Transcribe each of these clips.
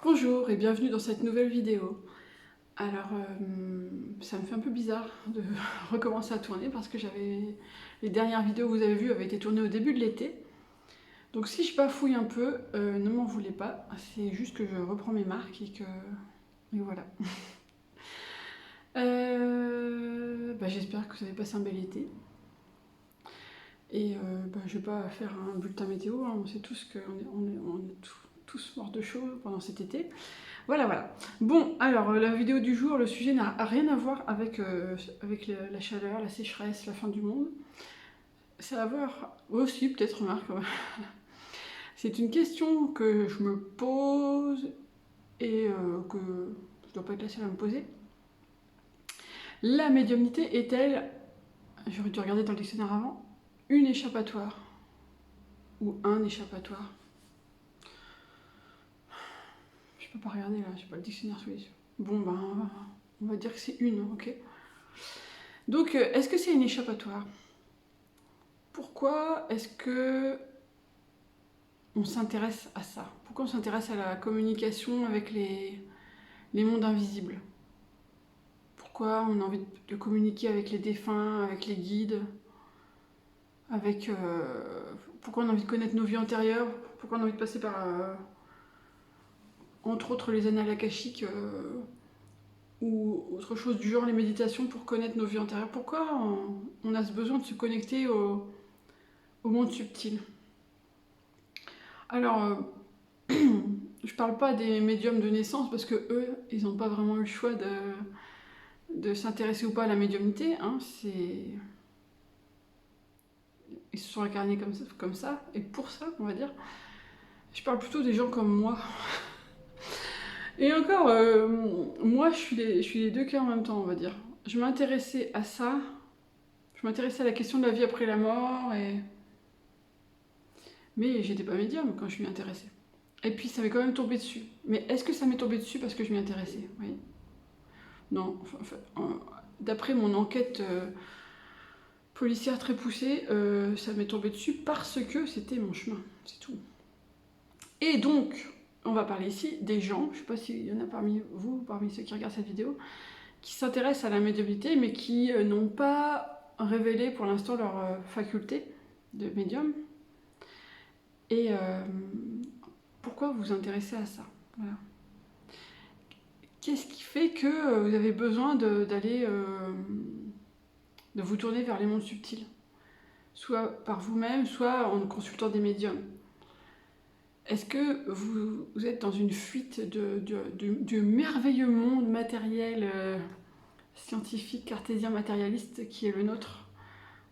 Bonjour et bienvenue dans cette nouvelle vidéo. Alors, ça me fait un peu bizarre de recommencer à tourner parce que les dernières vidéos que vous avez vues avaient été tournées au début de l'été. Donc si je bafouille un peu, ne m'en voulez pas, c'est juste que je reprends mes marques et voilà. J'espère que vous avez passé un bel été. Et je vais pas faire un bulletin météo, hein. On sait tous qu'on est tous morts de chaud pendant cet été. Voilà. Bon, alors la vidéo du jour, le sujet n'a rien à voir avec la chaleur, la sécheresse, la fin du monde. Ça a à voir aussi, peut-être, Marc. C'est une question que je me pose et que je dois pas être la seule à me poser. La médiumnité est-elle, j'aurais dû regarder dans le dictionnaire avant, une échappatoire ou un échappatoire? Je peux pas regarder là, j'ai pas le dictionnaire sous les yeux. Bon, on va dire que c'est une, ok. Donc, est-ce que c'est une échappatoire? Pourquoi est-ce que on s'intéresse à ça? Pourquoi on s'intéresse à la communication avec les mondes invisibles? Pourquoi on a envie de communiquer avec les défunts, avec les guides, avec pourquoi on a envie de connaître nos vies antérieures? Pourquoi on a envie de passer par, entre autres, les annales akashiques ou autre chose du genre, les méditations pour connaître nos vies antérieures? Pourquoi on a ce besoin de se connecter au monde subtil? Alors, je parle pas des médiums de naissance parce que eux, ils n'ont pas vraiment eu le choix de s'intéresser ou pas à la médiumnité. Hein. Ils se sont incarnés comme ça, et pour ça, on va dire. Je parle plutôt des gens comme moi. Et encore, moi, je suis les deux cas en même temps, on va dire. Je m'intéressais à ça. Je m'intéressais à la question de la vie après la mort, mais j'étais pas médium quand je m'y intéressais. Et puis ça m'est quand même tombé dessus. Mais est-ce que ça m'est tombé dessus parce que je m'y intéressais? Oui. Non. D'après mon enquête policière très poussée, ça m'est tombé dessus parce que c'était mon chemin. C'est tout. Et donc, on va parler ici des gens, je ne sais pas s'il y en a parmi vous, parmi ceux qui regardent cette vidéo, qui s'intéressent à la médiumnité, mais qui n'ont pas révélé pour l'instant leur faculté de médium. Et pourquoi vous vous intéressez à ça? Voilà. Qu'est-ce qui fait que vous avez besoin d'aller de vous tourner vers les mondes subtils, soit par vous-même, soit en consultant des médiums? Est-ce que vous êtes dans une fuite du merveilleux monde matériel, scientifique, cartésien, matérialiste qui est le nôtre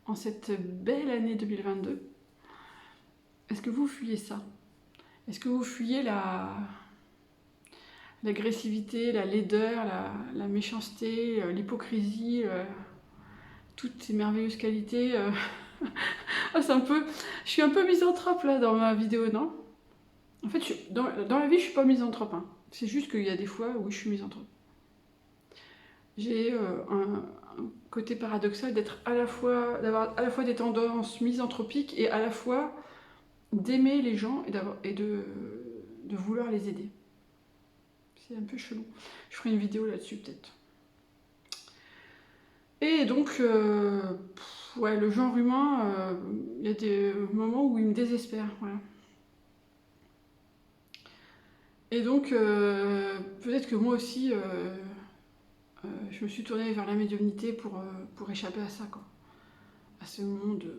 en cette belle année 2022? Est-ce que vous fuyez ça? Est-ce que vous fuyez l'agressivité, la laideur, la méchanceté, l'hypocrisie, toutes ces merveilleuses qualités Ah, je suis un peu misanthrope là dans ma vidéo, non? En fait, dans la vie, je suis pas misanthrope. Hein. C'est juste qu'il y a des fois où je suis misanthrope. J'ai un côté paradoxal d'avoir à la fois des tendances misanthropiques et à la fois d'aimer les gens et de vouloir les aider. C'est un peu chelou. Je ferai une vidéo là-dessus peut-être. Et donc, le genre humain, il y a des moments où il me désespère. Voilà. Et donc, peut-être que moi aussi, je me suis tournée vers la médiumnité pour échapper à ça, quoi. À ce monde.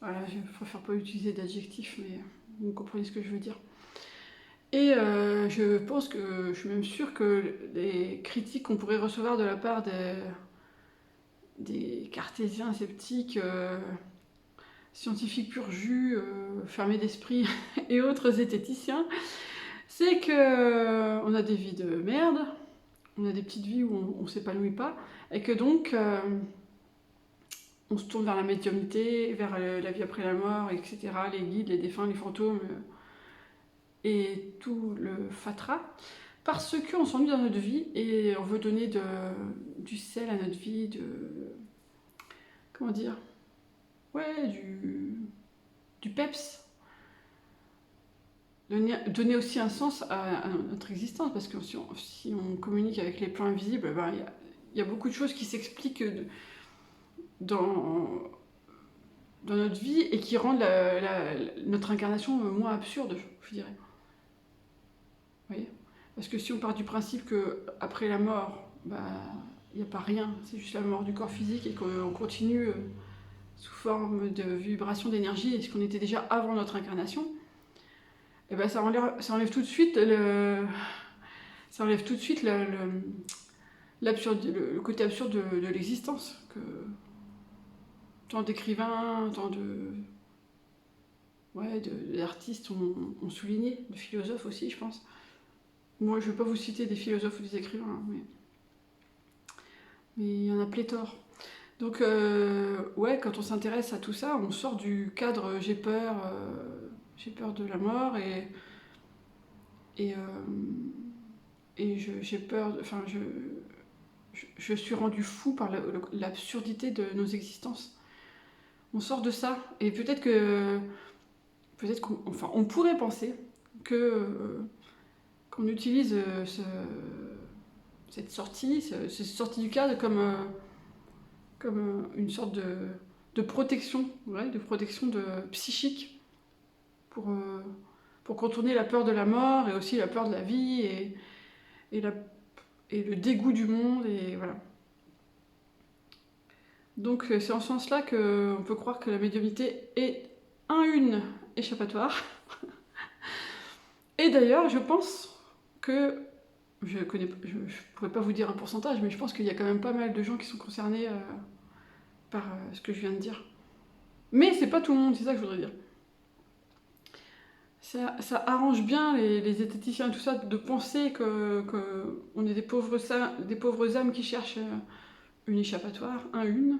Voilà, je préfère pas utiliser d'adjectifs, mais vous comprenez ce que je veux dire. Et je pense que je suis même sûre que les critiques qu'on pourrait recevoir de la part des cartésiens sceptiques, scientifiques pur jus, fermés d'esprit et autres zététiciens, c'est que on a des vies de merde, on a des petites vies où on s'épanouit pas, et que donc on se tourne vers la médiumnité, vers la vie après la mort, etc., les guides, les défunts, les fantômes, et tout le fatras, parce qu'on s'ennuie dans notre vie et on veut donner du sel à notre vie, comment dire, ouais, du peps. donner aussi un sens à notre existence, parce que si on communique avec les plans invisibles, ben, il y a beaucoup de choses qui s'expliquent dans notre vie et qui rendent notre incarnation moins absurde, je dirais. Vous voyez ? Parce que si on part du principe qu'après la mort, bah, il n'y a pas rien, c'est juste la mort du corps physique et qu'on continue sous forme de vibration d'énergie, et ce qu'on était déjà avant notre incarnation, et ben ça enlève tout de suite le côté absurde de l'existence, que tant d'écrivains, tant d'artistes ont souligné, de philosophes aussi, je pense. Moi, je ne vais pas vous citer des philosophes ou des écrivains, hein, mais il y en a pléthore. Donc, ouais, quand on s'intéresse à tout ça, on sort du cadre j'ai peur de la mort et j'ai peur, enfin, je suis rendu fou par l'absurdité de nos existences. On sort de ça, et peut-être qu'on pourrait penser qu'on utilise cette sortie du cadre comme une sorte de protection, ouais, de protection psychique pour contourner la peur de la mort et aussi la peur de la vie et le dégoût du monde, et voilà. Donc c'est en ce sens-là qu'on peut croire que la médiumnité est une échappatoire. Et d'ailleurs, je pense que, je pourrais pas vous dire un pourcentage, mais je pense qu'il y a quand même pas mal de gens qui sont concernés par ce que je viens de dire. Mais c'est pas tout le monde, c'est ça que je voudrais dire. Ça arrange bien les esthéticiens et tout ça de penser qu'on est des pauvres âmes qui cherchent une échappatoire, une.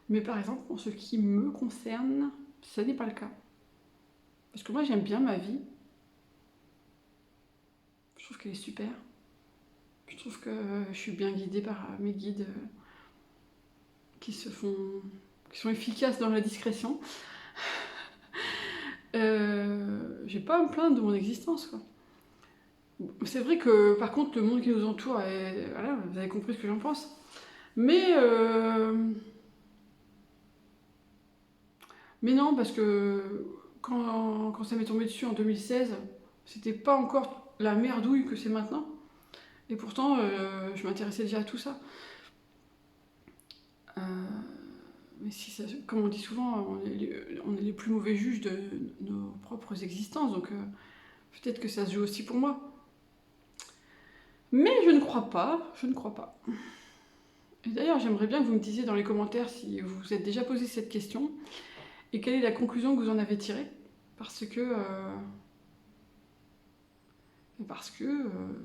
Mais par exemple, en ce qui me concerne, ça n'est pas le cas. Parce que moi, j'aime bien ma vie. Je trouve qu'elle est super. Je trouve que je suis bien guidée par mes guides qui sont efficaces dans la discrétion. J'ai pas à me plaindre de mon existence, quoi. C'est vrai que, par contre, le monde qui nous entoure, voilà, vous avez compris ce que j'en pense. Mais non, parce que quand ça m'est tombé dessus en 2016, c'était pas encore la merdouille que c'est maintenant. Et pourtant, je m'intéressais déjà à tout ça. Mais comme on dit souvent, on est les plus mauvais juges de nos propres existences, donc peut-être que ça se joue aussi pour moi. Mais je ne crois pas. Et d'ailleurs, j'aimerais bien que vous me disiez dans les commentaires si vous vous êtes déjà posé cette question et quelle est la conclusion que vous en avez tirée. Parce que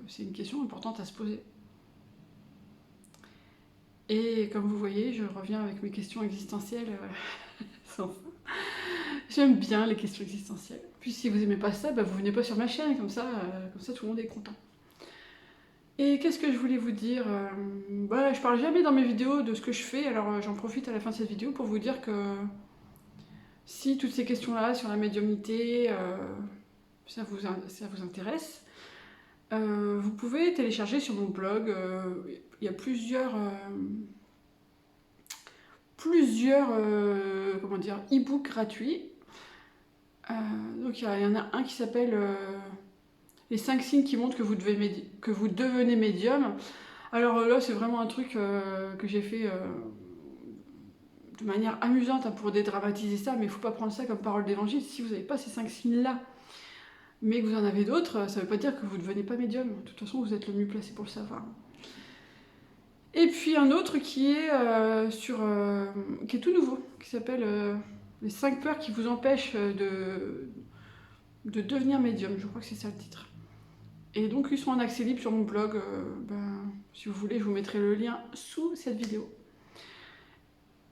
c'est une question importante à se poser. Et comme vous voyez, je reviens avec mes questions existentielles sans fin. J'aime bien les questions existentielles. Puis si vous aimez pas ça, bah vous venez pas sur ma chaîne, comme ça tout le monde est content. Et qu'est-ce que je voulais vous dire je parle jamais dans mes vidéos de ce que je fais, alors j'en profite à la fin de cette vidéo pour vous dire que si toutes ces questions-là sur la médiumnité, ça vous intéresse, vous pouvez télécharger sur mon blog, il y a plusieurs e-books gratuits. Donc il y en a un qui s'appelle les 5 signes qui montrent que vous devenez médium. Alors là, c'est vraiment un truc que j'ai fait de manière amusante pour dédramatiser ça, mais il ne faut pas prendre ça comme parole d'évangile. Si vous n'avez pas ces 5 signes-là, mais que vous en avez d'autres, ça ne veut pas dire que vous ne devenez pas médium. De toute façon, vous êtes le mieux placé pour le savoir. Et puis un autre qui est qui est tout nouveau, qui s'appelle les 5 peurs qui vous empêchent de devenir médium. Je crois que c'est ça le titre. Et donc ils sont en accès libre sur mon blog. Si vous voulez, je vous mettrai le lien sous cette vidéo.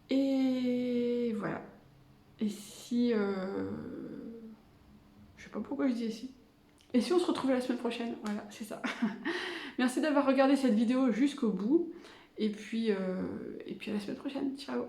Et voilà. Et si... je sais pas pourquoi je dis ici. Et si on se retrouve la semaine prochaine, voilà, c'est ça. Merci d'avoir regardé cette vidéo jusqu'au bout. Et puis à la semaine prochaine. Ciao.